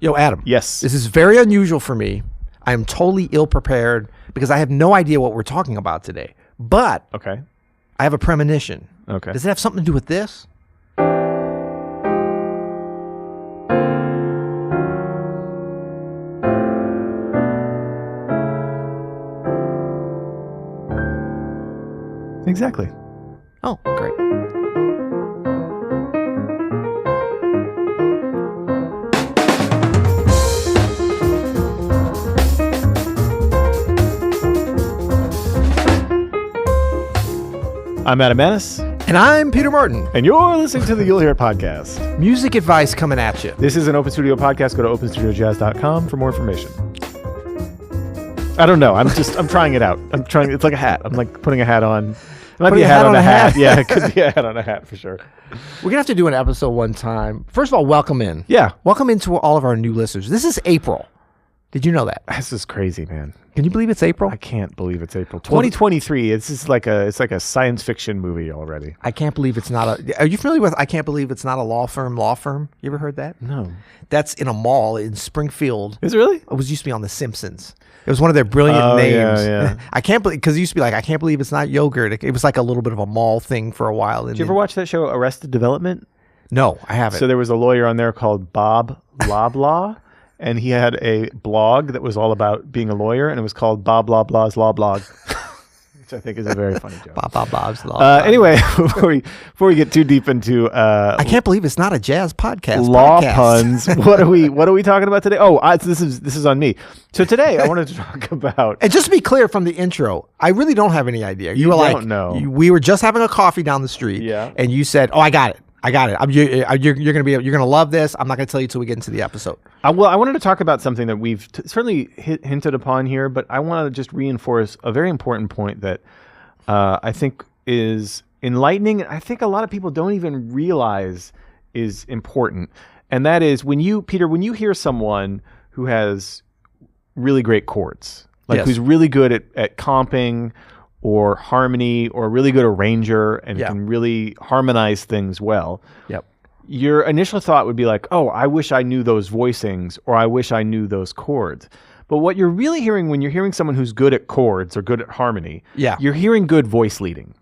Yo, Adam. Yes. This is very unusual for me. I am totally ill-prepared because I have no idea what we're talking about today. But Okay. I have a premonition. Okay. Does it have something to do with this? Exactly. Oh, great. I'm Adam Manis. And I'm Peter Martin. And you're listening to the You'll Hear It podcast. Music advice coming at you. This is an Open Studio podcast. Go to openstudiojazz.com for more information. I don't know. I'm trying it out. It's like a hat. I'm like putting a hat on. It might be a hat on a hat. Yeah, it could be a hat on a hat for sure. We're going to have to do an episode one time. First of all, welcome in. Yeah. Welcome into all of our new listeners. This is April. Did you know that? This is crazy, man. Can you believe it's April? I can't believe it's April. 2023. It's just like a science fiction movie already. I can't believe it's not a... Are you familiar with I can't believe it's not a law firm? You ever heard that? No. That's in a mall in Springfield. Is it really? It used to be on The Simpsons. It was one of their brilliant names. Yeah. I can't believe... Because it used to be like, I can't believe it's not yogurt. It was like a little bit of a mall thing for a while. Did you ever watch that show, Arrested Development? No, I haven't. So there was a lawyer on there called Bob Loblaw. And he had a blog that was all about being a lawyer, and it was called Bob Loblaw's Law Blog, which I think is a very funny joke. Bob Bob's Law Blog. Anyway, before we get too deep into I can't believe it's not a jazz podcast. Law puns. What are we talking about today? Oh, this is on me. So today I wanted to talk about. And just to be clear from the intro, I really don't have any idea. You don't know. We were just having a coffee down the street, and you said, "Oh, I got it. You're gonna love this. I'm not gonna tell you till we get into the episode." Well, I wanted to talk about something that we've certainly hinted upon here, but I want to just reinforce a very important point that I think is enlightening. I think a lot of people don't even realize is important, and that is Peter, when you hear someone who has really great chords, who's really good at comping or harmony, or really good arranger and can really harmonize things well. Yep. Your initial thought would be like, oh, I wish I knew those voicings, or I wish I knew those chords. But what you're really hearing when you're hearing someone who's good at chords or good at harmony, you're hearing good voice leading.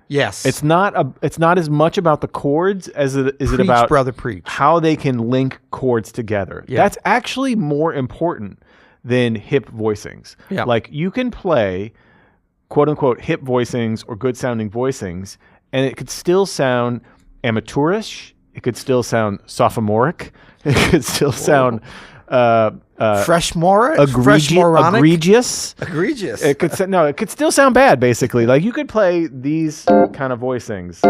Yes. It's not as much about the chords as it is about brother, preach. How they can link chords together. Yeah. That's actually more important than hip voicings. Yeah. Like you can play quote unquote hip voicings or good sounding voicings, and it could still sound amateurish. It could still sound sophomoric. It could still sound freshmoric, egregious. It could still sound bad. Basically, like you could play these kind of voicings.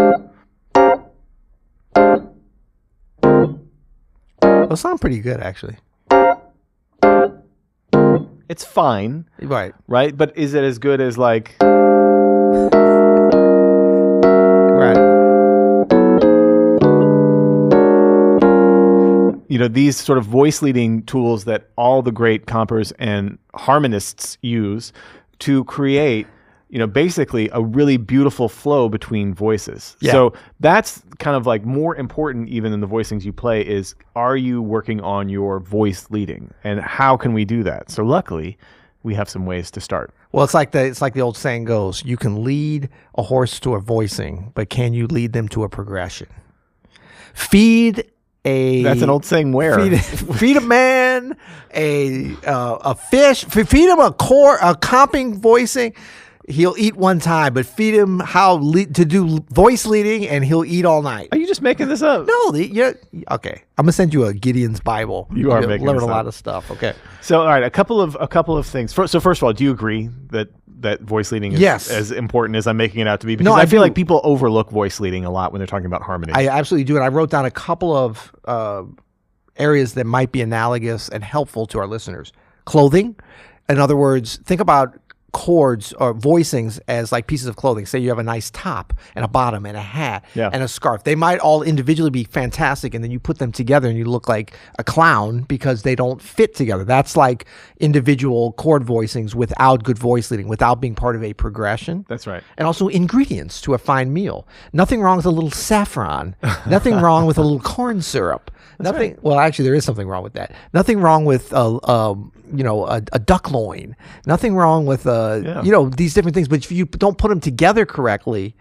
Those sound pretty good, actually. It's fine. Right? But is it as good as like... Right. You know, these sort of voice leading tools that all the great compers and harmonists use to create, basically a really beautiful flow between voices. Yeah. So that's kind of like more important even than the voicings you play is, are you working on your voice leading? And how can we do that? So luckily, we have some ways to start. Well, it's like the old saying goes, you can lead a horse to a voicing, but can you lead them to a progression? That's an old saying where? Feed a man a fish, feed him a comping voicing. He'll eat one time, but feed him to do voice leading, and he'll eat all night. Are you just making this up? No, okay. I'm gonna send you a Gideon's Bible. You are making learn this a lot up. of stuff. Okay. So, all right, a couple of things. So, first of all, do you agree that voice leading is as important as I'm making it out to be? Because I feel like people overlook voice leading a lot when they're talking about harmony. I absolutely do, and I wrote down a couple of areas that might be analogous and helpful to our listeners. Clothing, in other words, think about chords or voicings as like pieces of clothing. Say you have a nice top and a bottom and a hat and a scarf. They might all individually be fantastic, and then you put them together and you look like a clown because they don't fit together. That's like individual chord voicings without good voice leading, without being part of a progression. That's right. And also ingredients to a fine meal. Nothing wrong with a little saffron. Nothing wrong with a little corn syrup. Nothing. Right. Well, actually, there is something wrong with that. Nothing wrong with a duck loin. Nothing wrong with these different things. But if you don't put them together correctly,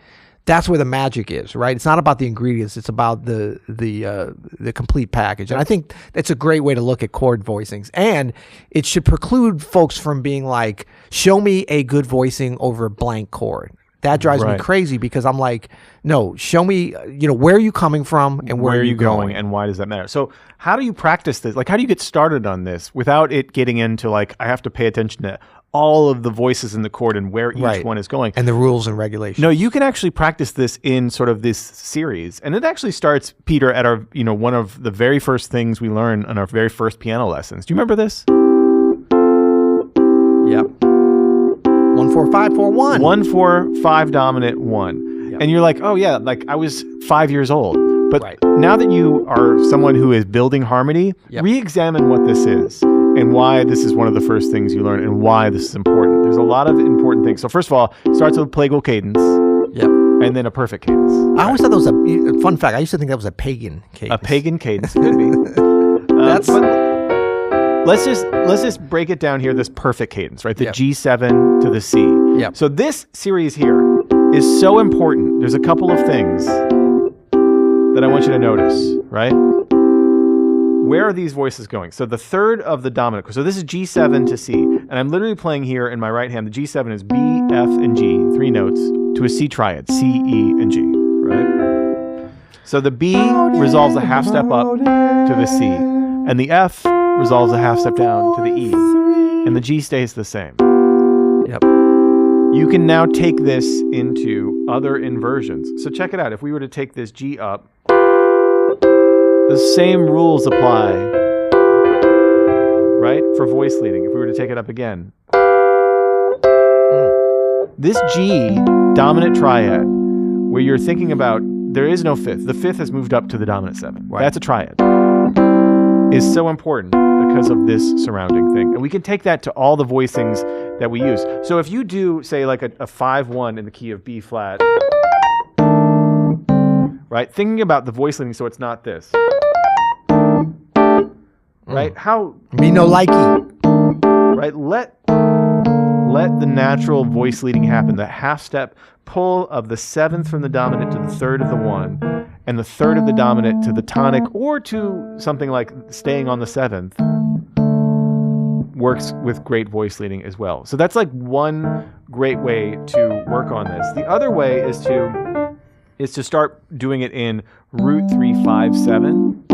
that's where the magic is, right? It's not about the ingredients; it's about the complete package. And I think that's a great way to look at chord voicings. And it should preclude folks from being like, "Show me a good voicing over a blank chord." That drives me crazy because I'm like, no, show me, where are you coming from and where are you going and why does that matter? So how do you practice this? Like, how do you get started on this without it getting into like, I have to pay attention to all of the voices in the chord and where each one is going. And the rules and regulations. No, you can actually practice this in sort of this series. And it actually starts, Peter, at our, one of the very first things we learn on our very first piano lessons. Do you remember this? Yep. 1 4 5 4 1. 1 4 5 dominant 1. Yep. And you're like, oh yeah, like I was 5 years old. But now that you are someone who is building harmony, re-examine what this is and why this is one of the first things you learn and why this is important. There's a lot of important things. So first of all, it starts with a plagal cadence. Yep. And then a perfect cadence. I always thought that was a fun fact. I used to think that was a pagan cadence. A pagan cadence could be. Let's just break it down here. This perfect cadence, right? The G7 to the C. Yep. So this series here is so important. There's a couple of things that I want you to notice, right? Where are these voices going? So the third of the dominant. So this is G7 to C, and I'm literally playing here in my right hand. The G7 is B, F, and G, 3 notes to a C triad, C, E, and G, right? So the B resolves a half step up to the C, and the F resolves a half step down to the E, and the G stays the same. Yep. You can now take this into other inversions. So check it out. If we were to take this G up, the same rules apply, right? For voice leading. If we were to take it up again. This G dominant triad, where you're thinking about, there is no fifth. The fifth has moved up to the dominant 7. Right. That's a triad. Is so important because of this surrounding thing. And we can take that to all the voicings that we use. So if you do, say, like a 5-1 in the key of B flat, right? Thinking about the voice leading so it's not this. Right? How? Me no likey. Right? Let the natural voice leading happen. The half step pull of the 7th from the dominant to the 3rd of the 1. And the 3rd of the dominant to the tonic or to something like staying on the 7th works with great voice leading as well. So that's like one great way to work on this. The other way is to start doing it in root 3 5 7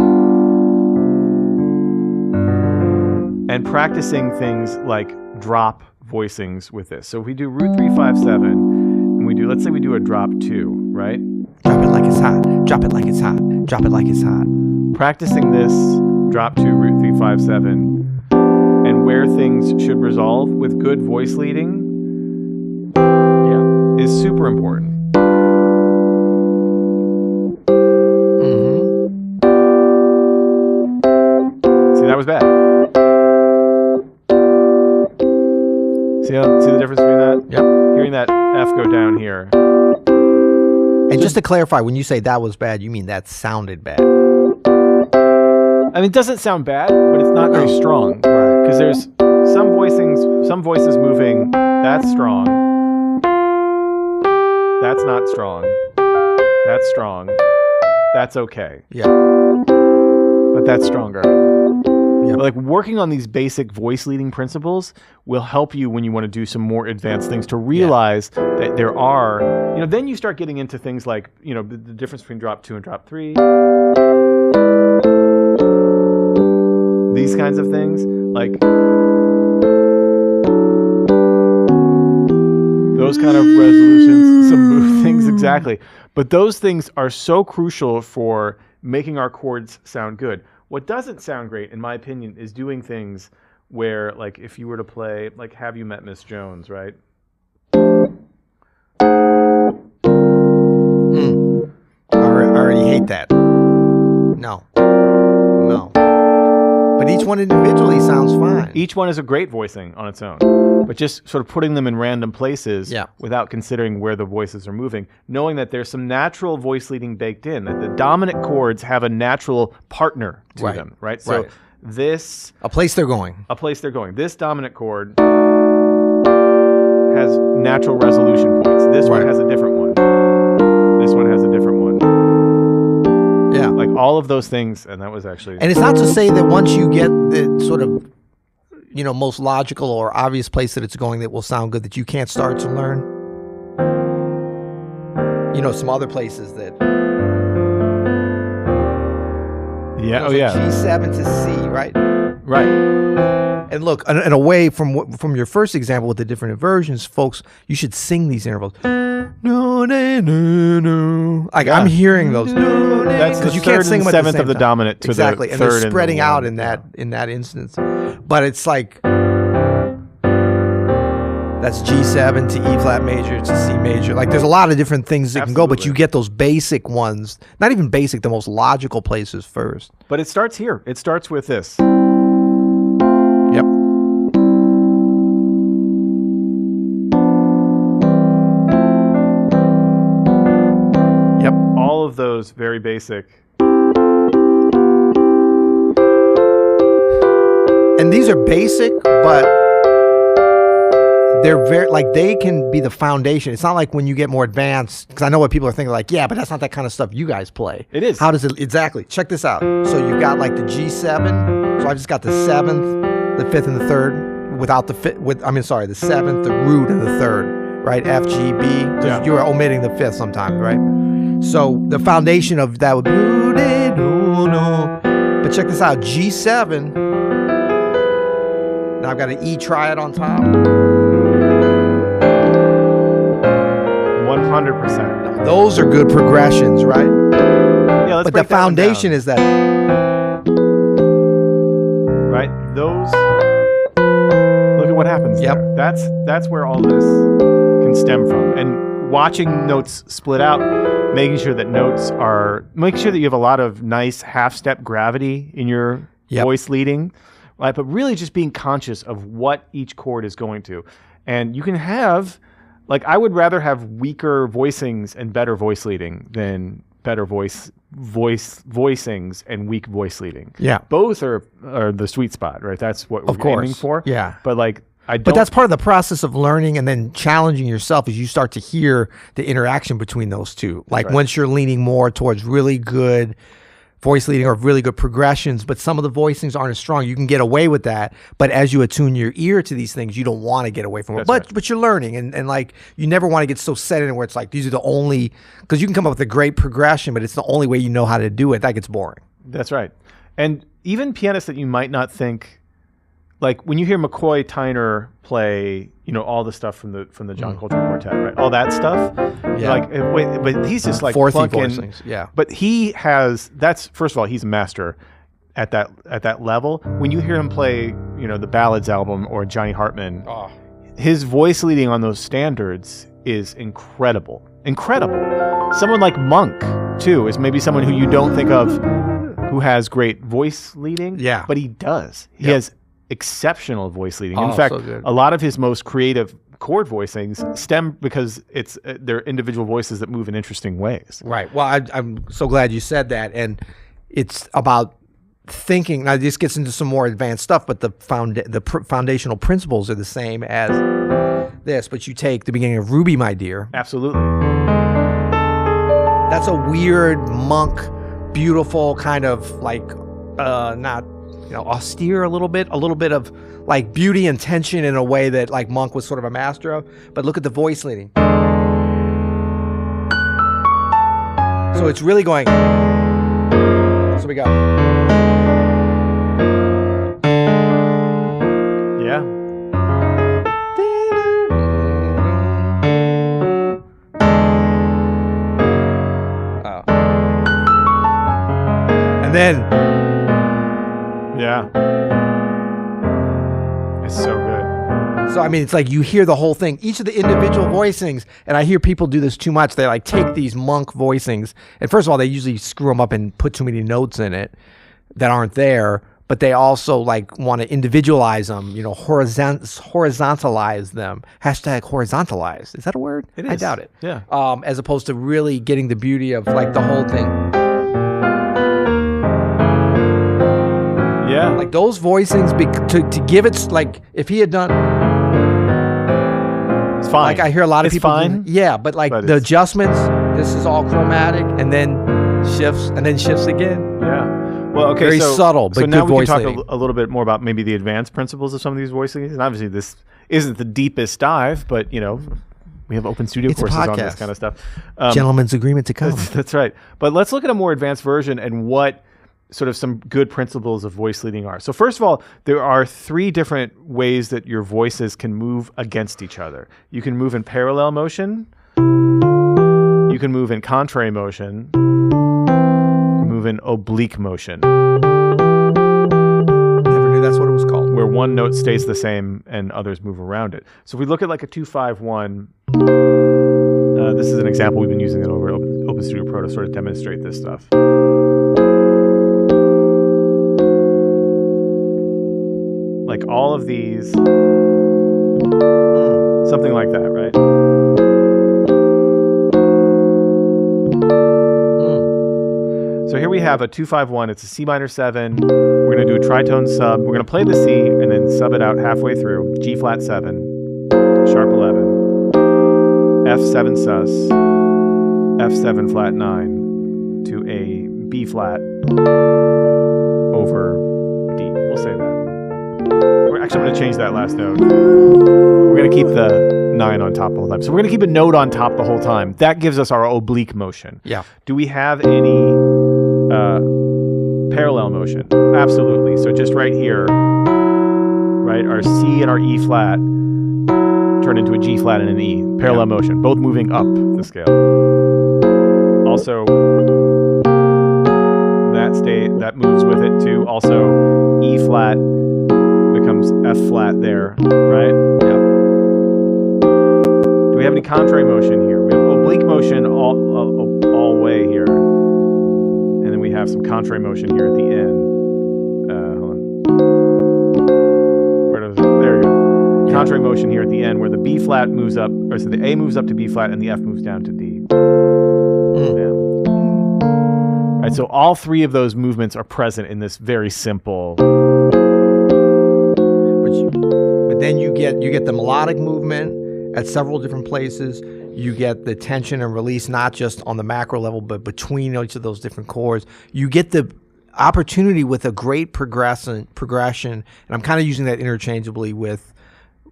and practicing things like drop voicings with this. So if we do root 3 5 7 and we do, let's say we do a drop 2, right? Drop it like it's hot. Drop it like it's hot. Drop it like it's hot. Practicing this drop 2, root 3 5 7 and where things should resolve with good voice leading is super important. See, that was bad. See the difference between that? Yep. Hearing that F go down here. And just to clarify, when you say that was bad, you mean that sounded bad? I mean, it doesn't sound bad, but it's not very strong. Because there's some voices moving, that's strong. That's not strong. That's strong. That's okay. Yeah. But that's stronger. Yep. Like working on these basic voice leading principles will help you when you want to do some more advanced things to realize that there are, then you start getting into things like, the difference between drop 2 and drop 3. These kinds of things, like those kind of resolutions, some move things, exactly. But those things are so crucial for making our chords sound good. What doesn't sound great, in my opinion, is doing things where, like, if you were to play, like, Have You Met Miss Jones, right? I already hate that. No. But but each one individually sounds fine. Each one is a great voicing on its own, but just sort of putting them in random places without considering where the voices are moving, knowing that there's some natural voice leading baked in, that the dominant chords have a natural partner to them, right? So this... A place they're going. This dominant chord has natural resolution points. This one has a different one. This one has a different one. Yeah. Like all of those things, and that was actually... And it's not to say that once you get the sort of, most logical or obvious place that it's going that will sound good, that you can't start to learn. Some other places that... Yeah, G7 to C, right? Right. And look, and away from your first example with the different inversions, folks, you should sing these intervals. No, no, no, no. Like I'm hearing those. That's because you can't sing them at the seventh same of the time. dominant to exactly, the and third they're spreading and the out in that instance. But it's like that's G7 to E flat major to C major. Like there's a lot of different things that can go, but you get those basic ones. Not even basic, the most logical places first. But it starts here. It starts with this. Yep. Yep. All of those very basic. And these are basic, but they're very, like, they can be the foundation. It's not like when you get more advanced, because I know what people are thinking, like, yeah, but that's not that kind of stuff you guys play. It is. How does it, exactly. Check this out. So you've got like the G7. So I've just got the 7th, the 5th, and the 3rd without the fifth, the 7th, the root, and the 3rd, right? F, G, B. Yeah. You're omitting the 5th sometimes, right? So the foundation of that would be, but check this out, G7. Now I've got an E triad on top. 100%. Those are good progressions, right? Yeah, let's but the break that one foundation down. is that. Right? Those. Look at what happens there. That's where all this can stem from. And watching notes split out, making sure that you have a lot of nice half-step gravity in your voice leading, right? But really just being conscious of what each chord is going to. And you can have, like, I would rather have weaker voicings and better voice leading than better voicings and weak voice leading. Yeah. Both are the sweet spot, right? That's what we're aiming for. Yeah. But like, But that's part of the process of learning and then challenging yourself as you start to hear the interaction between those two. Like once you're leaning more towards really good voice leading or really good progressions, but some of the voicings aren't as strong, you can get away with that. But as you attune your ear to these things, you don't want to get away from it. But you're learning, and like you never want to get so set in it where it's like these are the only, because you can come up with a great progression, but it's the only way you know how to do it. That gets boring. That's right. And even pianists that you might not think, like when you hear McCoy Tyner play, all the stuff from the John Coltrane Quartet, right? All that stuff. Yeah. Like, but he's just like voicings. Yeah. But first of all, he's a master at that level. When you hear him play, the Ballads album or Johnny Hartman, his voice leading on those standards is incredible. Incredible. Someone like Monk too is maybe someone who you don't think of who has great voice leading. Yeah. But he does. He has exceptional voice leading. In fact, a lot of his most creative chord voicings stem because they're individual voices that move in interesting ways. Right. Well, I'm so glad you said that. And it's about thinking. Now, this gets into some more advanced stuff, but the foundational principles are the same as this. But you take the beginning of Ruby, My Dear. Absolutely. That's a weird monk, beautiful kind of like not austere a little bit of like beauty and tension in a way that like Monk was sort of a master of. But look at the voice leading. So it's really going. So we go. Yeah. Oh. And then. Yeah. It's so good. So, I mean, it's like you hear the whole thing, each of the individual voicings, and I hear people do this too much. They like take these Monk voicings, and first of all, they usually screw them up and put too many notes in it that aren't there. but they also like want to individualize them, horizontalize them. Hashtag horizontalize. Is that a word? It is. I doubt it. Yeah. As opposed to really getting the beauty of like the whole thing. Yeah. Like those voicings, to give it, like if he had done, it's fine. like I hear a lot of it's people, fine. But like the adjustments, this is all chromatic, and then shifts again. Yeah. Well, okay. Very subtle, but so now good we can voice talk a little bit more about maybe the advanced principles of some of these voicings. And obviously, this isn't the deepest dive, but we have open studio It's a courses on podcast. this kind of stuff. Gentleman's agreement to come. That's right. But let's look at a more advanced version and what sort of some good principles of voice leading are. So first of all, there are 3 different ways that your voices can move against each other. You can move in parallel motion. You can move in contrary motion. You can move in oblique motion. Never knew that's what it was called. Where one note stays the same and others move around it. So if we look at like a 2-5-1, this is an example we've been using it over Open Studio Pro to sort of demonstrate this stuff. Like all of these, something like that, right? So here we have a 2-5-1. It's a C minor 7. We're going to do a tritone sub. We're going to play the C and then sub it out halfway through. G flat 7, sharp 11, F7 sus, F7 flat 9 to a B flat over D. We'll say that. Actually, I'm going to change that last note. We're going to keep the 9 on top the whole time. So we're going to keep a note on top the whole time. That gives us our oblique motion. Yeah. Do we have any parallel motion? Absolutely. So just right here, right, our C and our E flat turn into a G flat and an E. Parallel motion, both moving up the scale. Also, that moves with it too. Also, E flat becomes F flat there, right? Yep. Do we have any contrary motion here? We have oblique motion all way here. And then we have some contrary motion here at the end. Hold on. Where does it? There you go. Contrary motion here at the end where the B flat moves up, or so the A moves up to B flat and the F moves down to D. Yeah. Right, so all 3 of those movements are present in this very simple. But then you get the melodic movement at several different places. You get the tension and release, not just on the macro level, but between each of those different chords. You get the opportunity with a great progression, and I'm kind of using that interchangeably with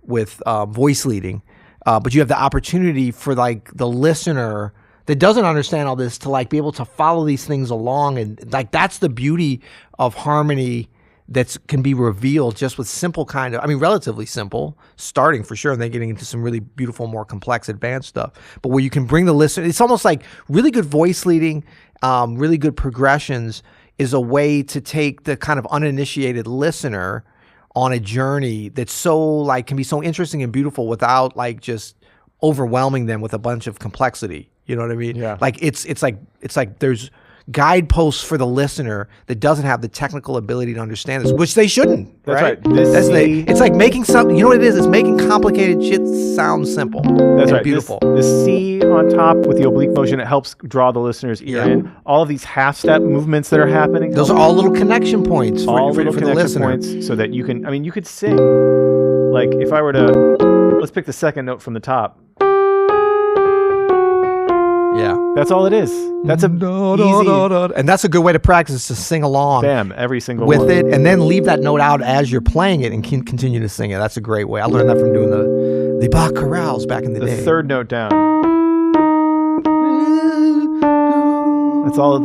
voice leading. But you have the opportunity for like the listener that doesn't understand all this to like be able to follow these things along, and like that's the beauty of harmony that can be revealed just with simple relatively simple starting for sure, and then getting into some really beautiful, more complex, advanced stuff. But where you can bring the listener, it's almost like really good voice leading, really good progressions is a way to take the kind of uninitiated listener on a journey that's so like can be so interesting and beautiful without like just overwhelming them with a bunch of complexity. You know what I mean? Yeah. Like it's like there's guideposts for the listener that doesn't have the technical ability to understand this, which they shouldn't. That's right. It's like making something. You know what it is? It's making complicated shit sound simple. That's right. Beautiful. The C on top with the oblique motion, it helps draw the listener's ear in. All of these half-step movements that are happening. Those are all little connection points for the listener. Points so that you can. I mean, you could sing. Like if I were to, let's pick the second note from the top. Yeah. That's all it is. That's easy. And that's a good way to practice, to sing along. Bam, every single with one. it, and then leave that note out as you're playing it and continue to sing it. That's a great way. I learned that from doing the Bach chorales back in the day. The third note down. That's all.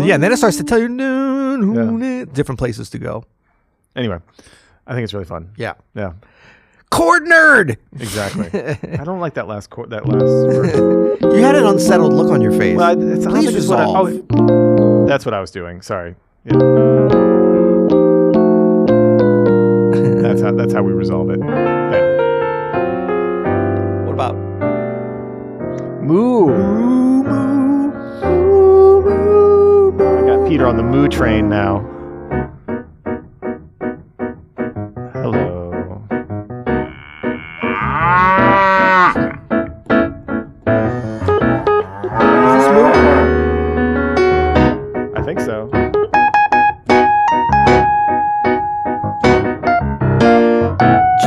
Yeah, and then it starts to tell you different places to go. Anyway, I think it's really fun. Yeah. Yeah. Chord nerd. Exactly. I don't like that last chord. That last word. You had an unsettled look on your face. Well, Please resolve. That's what I was doing. Sorry. Yeah. That's how we resolve it. Yeah. What about moo? I got Peter on the moo train now.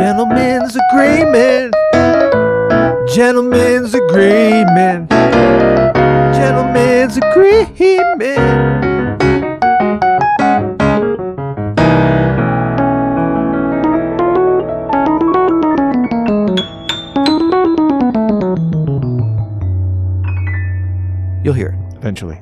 Gentlemen's agreement. Gentlemen's agreement. Gentlemen's agreement. You'll hear it Eventually.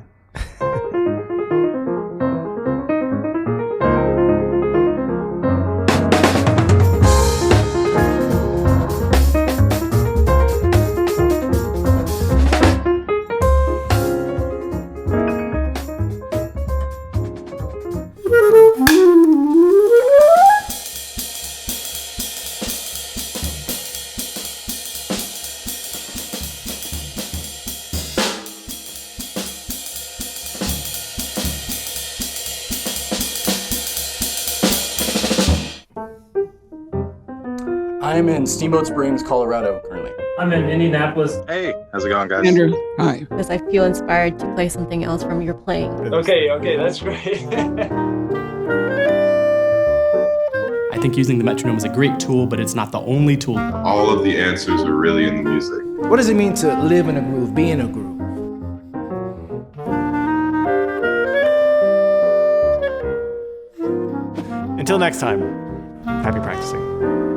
I'm in Steamboat Springs, Colorado, currently. I'm in Indianapolis. Hey, how's it going, guys? Andrew, hi. Because I feel inspired to play something else from your playing. Okay, that's great. I think using the metronome is a great tool, but it's not the only tool. All of the answers are really in the music. What does it mean to live in a groove, be in a groove? Until next time, happy practicing.